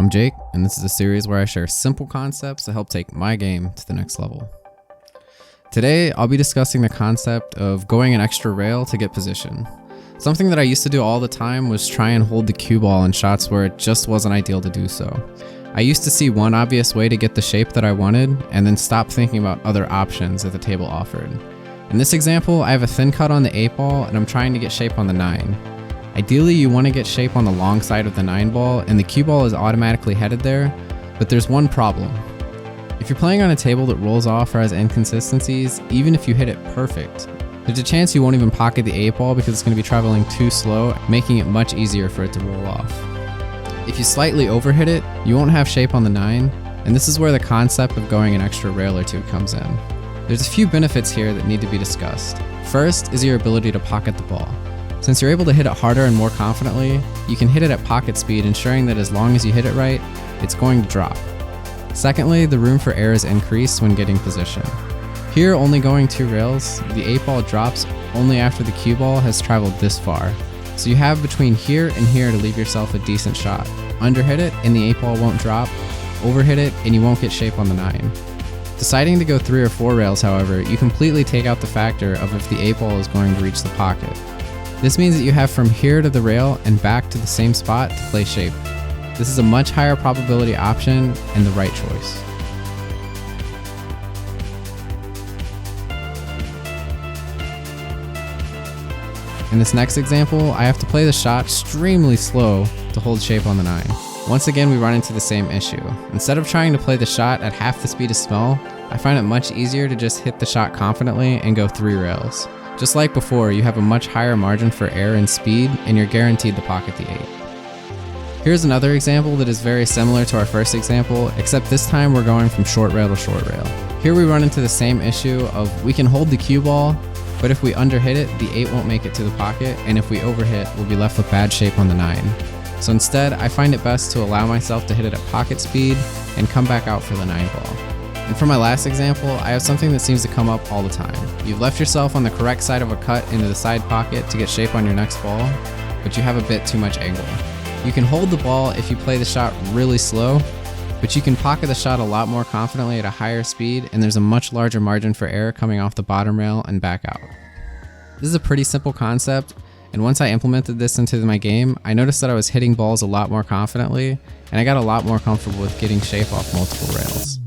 I'm Jake, and this is a series where I share simple concepts to help take my game to the next level. Today, I'll be discussing the concept of going an extra rail to get position. Something that I used to do all the time was try and hold the cue ball in shots where it just wasn't ideal to do so. I used to see one obvious way to get the shape that I wanted, and then stop thinking about other options that the table offered. In this example, I have a thin cut on the 8 ball, and I'm trying to get shape on the 9. Ideally, you want to get shape on the long side of the 9 ball, and the cue ball is automatically headed there, but there's one problem. If you're playing on a table that rolls off or has inconsistencies, even if you hit it perfect, there's a chance you won't even pocket the 8 ball because it's going to be traveling too slow, making it much easier for it to roll off. If you slightly overhit it, you won't have shape on the 9, and this is where the concept of going an extra rail or two comes in. There's a few benefits here that need to be discussed. First is your ability to pocket the ball. Since you're able to hit it harder and more confidently, you can hit it at pocket speed, ensuring that as long as you hit it right, it's going to drop. Secondly, the room for error is increased when getting position. Here, only going 2 rails, the 8 ball drops only after the cue ball has traveled this far. So you have between here and here to leave yourself a decent shot. Underhit it and the 8 ball won't drop, overhit it and you won't get shape on the 9. Deciding to go 3 or 4 rails, however, you completely take out the factor of if the 8 ball is going to reach the pocket. This means that you have from here to the rail and back to the same spot to play shape. This is a much higher probability option and the right choice. In this next example, I have to play the shot extremely slow to hold shape on the 9. Once again, we run into the same issue. Instead of trying to play the shot at half the speed of smell, I find it much easier to just hit the shot confidently and go 3 rails. Just like before, you have a much higher margin for error and speed, and you're guaranteed to pocket the 8. Here's another example that is very similar to our first example, except this time we're going from short rail to short rail. Here we run into the same issue of we can hold the cue ball, but if we underhit it, the 8 won't make it to the pocket, and if we overhit, we'll be left with bad shape on the 9. So instead, I find it best to allow myself to hit it at pocket speed and come back out for the 9 ball. And for my last example, I have something that seems to come up all the time. You've left yourself on the correct side of a cut into the side pocket to get shape on your next ball, but you have a bit too much angle. You can hold the ball if you play the shot really slow, but you can pocket the shot a lot more confidently at a higher speed, and there's a much larger margin for error coming off the bottom rail and back out. This is a pretty simple concept, and once I implemented this into my game, I noticed that I was hitting balls a lot more confidently, and I got a lot more comfortable with getting shape off multiple rails.